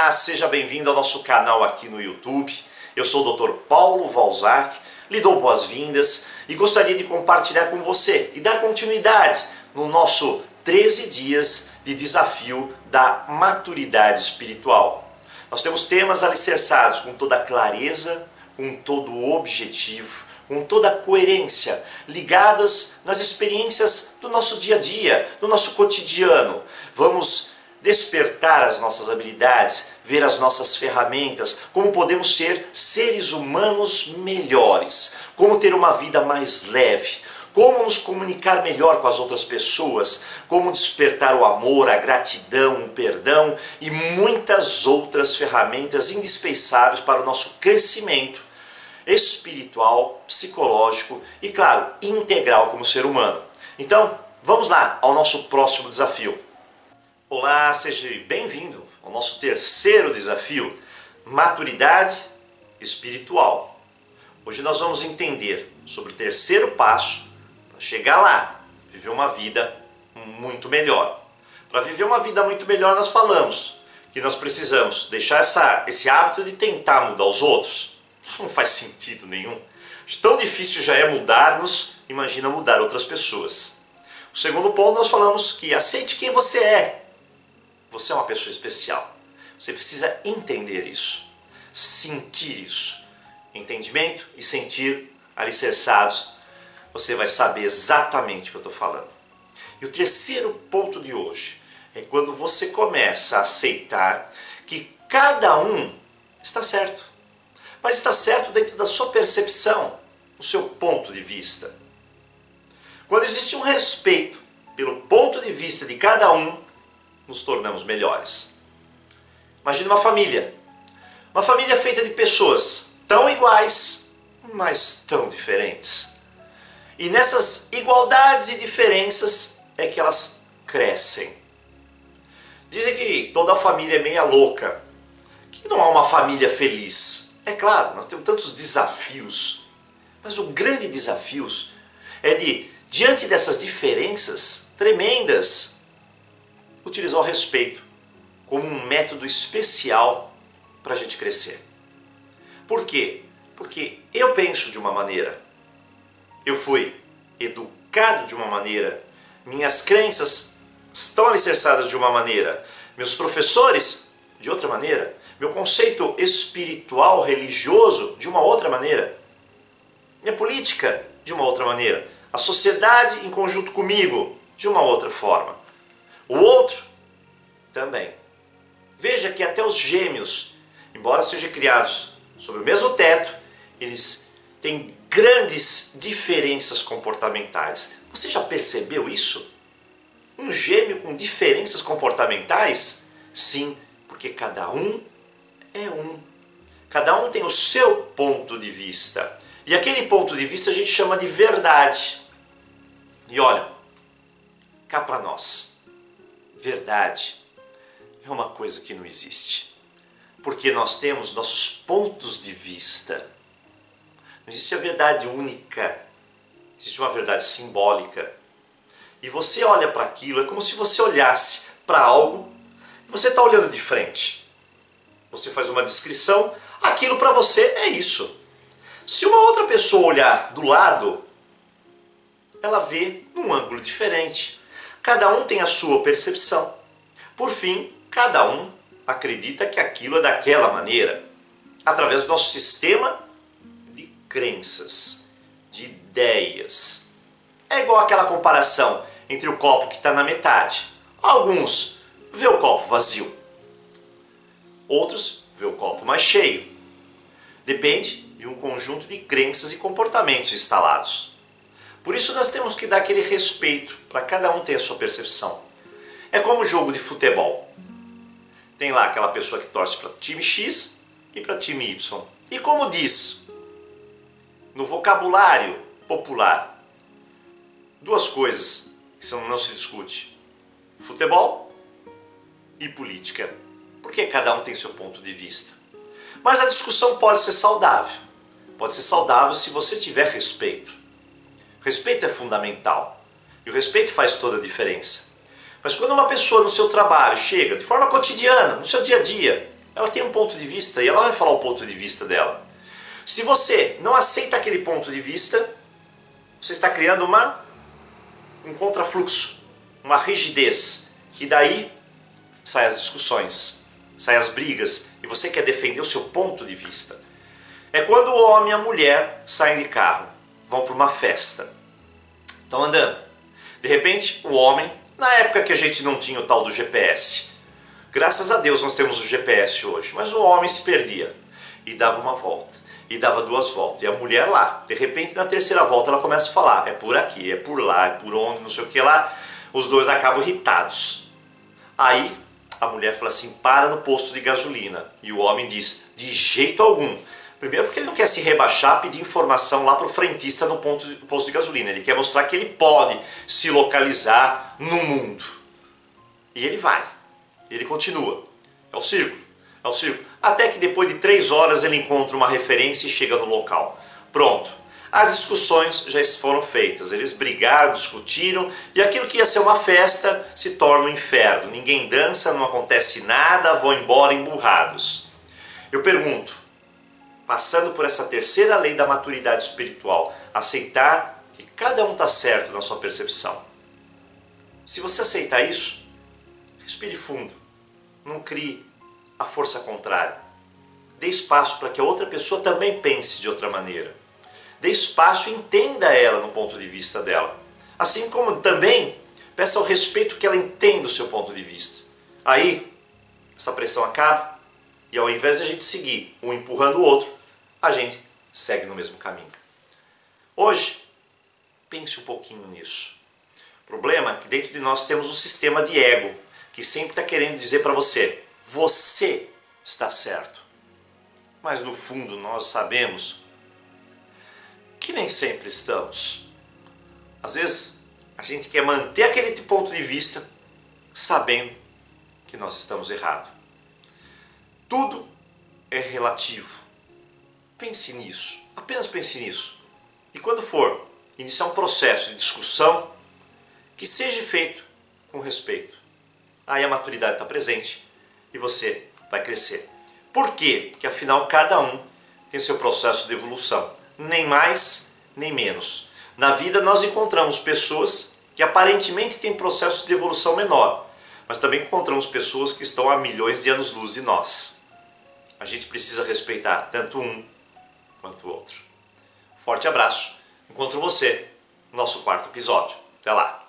Olá, seja bem-vindo ao nosso canal aqui no YouTube. Eu sou o Dr. Paulo Valzac, lhe dou boas-vindas e gostaria de compartilhar com você e dar continuidade no nosso 13 dias de desafio da maturidade espiritual. Nós temos temas alicerçados com toda a clareza, com todo o objetivo, com toda a coerência, ligadas nas experiências do nosso dia a dia, do nosso cotidiano. Vamos despertar as nossas habilidades, ver as nossas ferramentas, como podemos ser seres humanos melhores, como ter uma vida mais leve, como nos comunicar melhor com as outras pessoas, como despertar o amor, a gratidão, o perdão e muitas outras ferramentas indispensáveis para o nosso crescimento espiritual, psicológico e, claro, integral como ser humano. Então, vamos lá ao nosso próximo desafio. Olá, seja bem-vindo ao nosso terceiro desafio, maturidade espiritual. Hoje nós vamos entender sobre o terceiro passo para chegar lá, viver uma vida muito melhor. Para viver uma vida muito melhor, nós falamos que nós precisamos deixar esse hábito de tentar mudar os outros. Isso não faz sentido nenhum. Tão difícil já é mudar-nos, imagina mudar outras pessoas. O segundo ponto, nós falamos que aceite quem você é. Você é uma pessoa especial. Você precisa entender isso, sentir isso. Entendimento e sentir alicerçados, você vai saber exatamente o que eu estou falando. E o terceiro ponto de hoje é quando você começa a aceitar que cada um está certo. Mas está certo dentro da sua percepção, do seu ponto de vista. Quando existe um respeito pelo ponto de vista de cada um, nos tornamos melhores. Imagine uma família feita de pessoas tão iguais, mas tão diferentes. E nessas igualdades e diferenças é que elas crescem. Dizem que toda família é meia louca, que não há uma família feliz. É claro, nós temos tantos desafios, mas o grande desafio é de, diante dessas diferenças tremendas, utilizar o respeito como um método especial para a gente crescer. Por quê? Porque eu penso de uma maneira, eu fui educado de uma maneira, minhas crenças estão alicerçadas de uma maneira, meus professores de outra maneira, meu conceito espiritual, religioso de uma outra maneira, minha política de uma outra maneira, a sociedade em conjunto comigo de uma outra forma. O outro também. Veja que até os gêmeos, embora sejam criados sob o mesmo teto, eles têm grandes diferenças comportamentais. Você já percebeu isso? Um gêmeo com diferenças comportamentais? Sim, porque cada um é um. Cada um tem o seu ponto de vista. E aquele ponto de vista a gente chama de verdade. E olha, cá para nós. Verdade é uma coisa que não existe, porque nós temos nossos pontos de vista. Não existe a verdade única, existe uma verdade simbólica. E você olha para aquilo, é como se você olhasse para algo e você está olhando de frente. Você faz uma descrição, aquilo para você é isso. Se uma outra pessoa olhar do lado, ela vê num ângulo diferente. Cada um tem a sua percepção. Por fim, cada um acredita que aquilo é daquela maneira, através do nosso sistema de crenças, de ideias. É igual aquela comparação entre o copo que está na metade. Alguns vê o copo vazio, outros vê o copo mais cheio. Depende de um conjunto de crenças e comportamentos instalados. Por isso nós temos que dar aquele respeito para cada um ter a sua percepção. É como o jogo de futebol. Tem lá aquela pessoa que torce para time X e para time Y. E como diz no vocabulário popular, duas coisas que não se discute: futebol e política. Porque cada um tem seu ponto de vista. Mas a discussão pode ser saudável. Pode ser saudável se você tiver respeito. Respeito é fundamental. E o respeito faz toda a diferença. Mas quando uma pessoa no seu trabalho chega, de forma cotidiana, no seu dia a dia, Ela tem um ponto de vista e ela vai falar o ponto de vista dela. Se você não aceita aquele ponto de vista, você está criando um contrafluxo, uma rigidez. E daí saem as discussões, saem as brigas e você quer defender o seu ponto de vista. É quando o homem e a mulher saem de carro, vão para uma festa, estão andando. De repente, o homem, na época que a gente não tinha o tal do GPS, graças a Deus nós temos o GPS hoje, mas o homem se perdia e dava uma volta, e dava duas voltas, e a mulher lá, de repente na terceira volta ela começa a falar, é por aqui, é por lá, é por onde, não sei o que lá, os dois acabam irritados. Aí a mulher fala assim, para no posto de gasolina, e o homem diz, de jeito algum. Primeiro porque ele não quer se rebaixar, pedir informação lá para o frentista no posto de gasolina. Ele quer mostrar que ele pode se localizar no mundo. E ele vai. Ele continua. É o círculo. É o círculo. Até que depois de 3 horas ele encontra uma referência e chega no local. Pronto. As discussões já foram feitas. Eles brigaram, discutiram. E aquilo que ia ser uma festa se torna um inferno. Ninguém dança, não acontece nada, vão embora emburrados. Eu pergunto, passando por essa terceira lei da maturidade espiritual, aceitar que cada um está certo na sua percepção. Se você aceitar isso, respire fundo, não crie a força contrária. Dê espaço para que a outra pessoa também pense de outra maneira. Dê espaço e entenda ela no ponto de vista dela. Assim como também peça o respeito que ela entenda o seu ponto de vista. Aí, essa pressão acaba e ao invés de a gente seguir um empurrando o outro, a gente segue no mesmo caminho. Hoje, pense um pouquinho nisso. O problema é que dentro de nós temos um sistema de ego, que sempre está querendo dizer para você, você está certo. Mas no fundo nós sabemos que nem sempre estamos. Às vezes a gente quer manter aquele ponto de vista sabendo que nós estamos errados. Tudo é relativo. Pense nisso, apenas pense nisso. E quando for iniciar um processo de discussão, que seja feito com respeito. Aí a maturidade está presente e você vai crescer. Por quê? Porque afinal cada um tem seu processo de evolução, nem mais nem menos. Na vida nós encontramos pessoas que aparentemente têm processos de evolução menor, mas também encontramos pessoas que estão a milhões de anos-luz de nós. A gente precisa respeitar tanto um quanto o outro. Forte abraço. Encontro você no nosso 4º episódio. Até lá!